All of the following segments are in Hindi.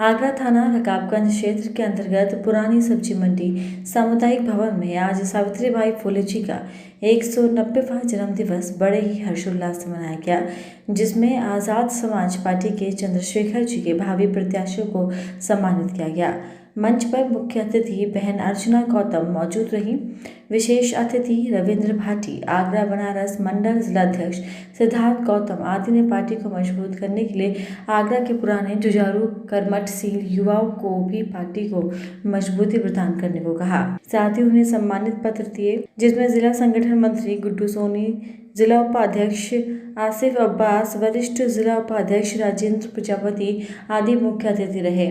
आगरा थाना रकाबगंज क्षेत्र के अंतर्गत पुरानी सब्जी मंडी सामुदायिक भवन में आज सावित्रीबाई फुले जी का 190वां जन्मदिवस बड़े ही हर्षोल्लास से मनाया गया, जिसमें आज़ाद समाज पार्टी के चंद्रशेखर जी के भावी प्रत्याशियों को सम्मानित किया गया। मंच पर मुख्य अतिथि बहन अर्चना गौतम मौजूद रही। विशेष अतिथि रविंद्र भाटी, आगरा बनारस मंडल जिलाध्यक्ष सिद्धार्थ गौतम आदि ने पार्टी को मजबूत करने के लिए आगरा के पुराने जुझारू कर्मठशील युवाओं को भी पार्टी को मजबूती प्रदान करने को कहा। साथ ही उन्हें सम्मानित पत्र दिए, जिसमें जिला संगठन मंत्री गुड्डू सोनी, जिला उपाध्यक्ष आसिफ अब्बास, वरिष्ठ जिला उपाध्यक्ष राजेंद्र प्रजापति आदि मुख्य अतिथि रहे।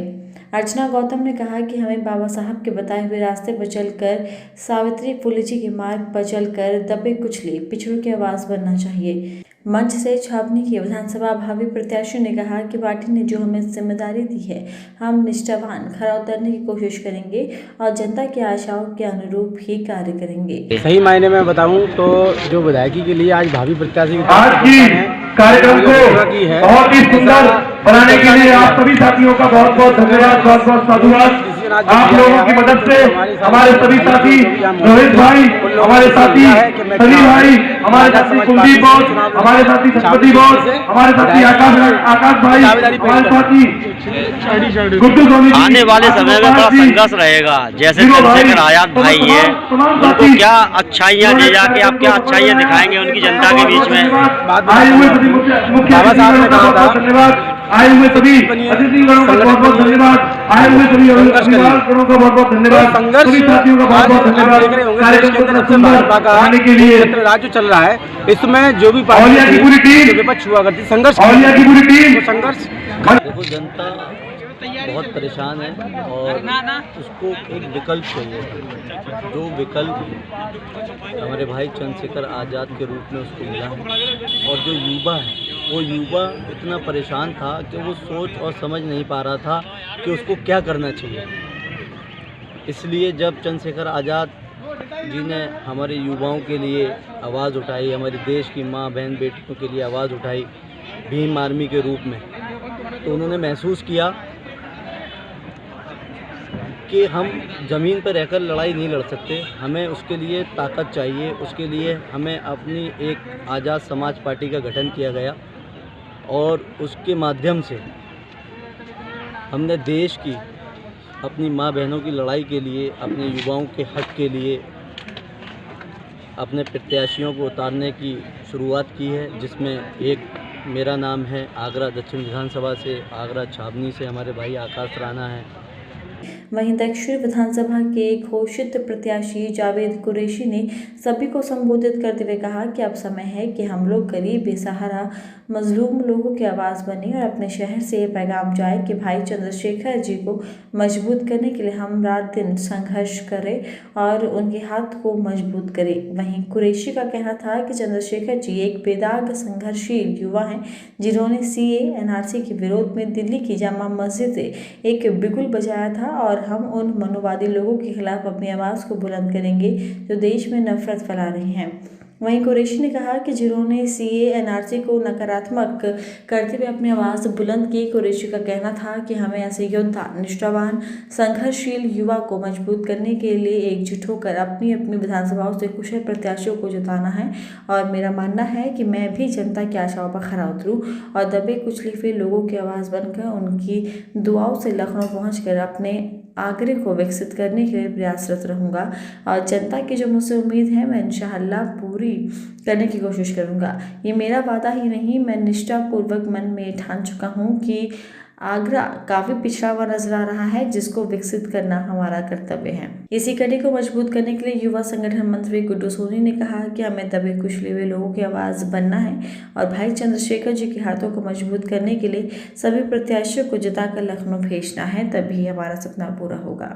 अर्चना गौतम ने कहा कि हमें बाबा साहब के बताए हुए रास्ते पर चलकर, सावित्री फुले जी के मार्ग पर चलकर दबे कुचले पिछड़ों की आवाज बनना चाहिए। मंच से छावनी के विधानसभा भावी प्रत्याशियों ने कहा कि पार्टी ने जो हमें जिम्मेदारी दी है, हम निष्ठावान खरा उतरने की कोशिश करेंगे और जनता की आशाओं के अनुरूप ही कार्य करेंगे। सही मायने में बताऊं तो जो विधायकी के लिए आज भावी प्रत्याशी आज की कार्यक्रम को बहुत ही सुंदर बनाने के लिए आप सभी साथियों का बहुत बहुत धन्यवाद, बहुत बहुत साधुवाद। आप लोगों की मदद से हमारे सभी साथी रोहित भाई, हमारे साथी सनी भाई, हमारे साथी कुलदीप बोस, हमारे साथी सतपति बोस, हमारे साथी आकाश भाई, हमारे साथी गुड्डू सोनी। आने वाले समय में बड़ा संघर्ष रहेगा। जैसे चंद्रशेखर आजाद भाई है, उनको क्या अच्छाइयाँ दे जाके आप क्या अच्छाइयाँ दिखाएंगे उनकी जनता के बीच में। बाबा साहब ने कहा था धन्यवाद। आए हुए सभी अतिथिगणों का बहुत बहुत धन्यवाद। आए हुए सभी अभिभावकों का बहुत बहुत धन्यवाद। सभी साथियों का बहुत बहुत धन्यवाद। कार्यक्रम को सुंदर बनाने के लिए राज्य चल रहा है, इसमें जो भी औलिया की पूरी टीम विपक्ष हुआ करती संघर्ष, औलिया की पूरी टीम संघर्ष। देखो, जनता बहुत परेशान है और उसको एक विकल्प चाहिए। जो विकल्प हमारे भाई चंद्रशेखर आज़ाद के रूप में उसको मिला है। और जो युवा है, वो युवा इतना परेशान था कि वो सोच और समझ नहीं पा रहा था कि उसको क्या करना चाहिए। इसलिए जब चंद्रशेखर आज़ाद जी ने हमारे युवाओं के लिए आवाज़ उठाई, हमारे देश की माँ बहन बेटियों के लिए आवाज़ उठाई भीम आर्मी के रूप में, तो उन्होंने महसूस किया कि हम ज़मीन पर रहकर लड़ाई नहीं लड़ सकते, हमें उसके लिए ताकत चाहिए। उसके लिए हमें अपनी एक आज़ाद समाज पार्टी का गठन किया गया और उसके माध्यम से हमने देश की, अपनी माँ बहनों की लड़ाई के लिए, अपने युवाओं के हक के लिए अपने प्रत्याशियों को उतारने की शुरुआत की है, जिसमें एक मेरा नाम है आगरा दक्षिण विधानसभा से, आगरा छावनी से हमारे भाई आकाश राणा है। वहीं दक्षिण विधानसभा के घोषित प्रत्याशी जावेद कुरैशी ने सभी को संबोधित करते हुए कहा कि अब समय है कि हम लोग गरीब, बेसहारा, मजलूम लोगों की आवाज़ बने और अपने शहर से ये पैगाम जाए कि भाई चंद्रशेखर जी को मजबूत करने के लिए हम रात दिन संघर्ष करें और उनके हाथ को मजबूत करें। वहीं कुरैशी का कहना था कि चंद्रशेखर जी एक बेदाग संघर्षशील युवा हैं, जिन्होंने CA NRC के विरोध में दिल्ली की जामा मस्जिद से एक बिगुल बजाया था और हम उन मनोवादी लोगों के खिलाफ अपनी आवाज़ को बुलंद करेंगे जो देश में नफरत फैला रहे हैं। वहीं कुरैशी ने कहा कि जिन्होंने CA NRC को नकारात्मक करते हुए अपनी आवाज़ बुलंद की। कुरैशी का कहना था कि हमें ऐसे योद्धा, निष्ठावान, संघर्षशील युवा को मजबूत करने के लिए एकजुट होकर अपनी अपनी विधानसभाओं से कुशल प्रत्याशियों को जिताना है और मेरा मानना है कि मैं भी जनता की आशाओं पर खरा उतरूँ और दबे कुचले हुए लोगों की आवाज़ बनकर उनकी दुआओं से लखनऊ पहुँचकर अपने आगरे को विकसित करने के लिए प्रयासरत रहूँगा और जनता की जो मुझसे उम्मीद है मैं इंशाअल्लाह पूरी करने की कोशिश करूँगा। ये मेरा वादा ही नहीं, मैं निष्ठापूर्वक मन में ठान चुका हूँ कि आगरा काफ़ी पिछड़ा हुआ नजर आ रहा है, जिसको विकसित करना हमारा कर्तव्य है। इसी कड़ी को मजबूत करने के लिए युवा संगठन मंत्री गुड्डू सोनी ने कहा कि हमें दबे कुचले हुए लोगों की आवाज़ बनना है और भाई चंद्रशेखर जी के हाथों को मजबूत करने के लिए सभी प्रत्याशियों को जिताकर लखनऊ भेजना है, तभी हमारा सपना पूरा होगा।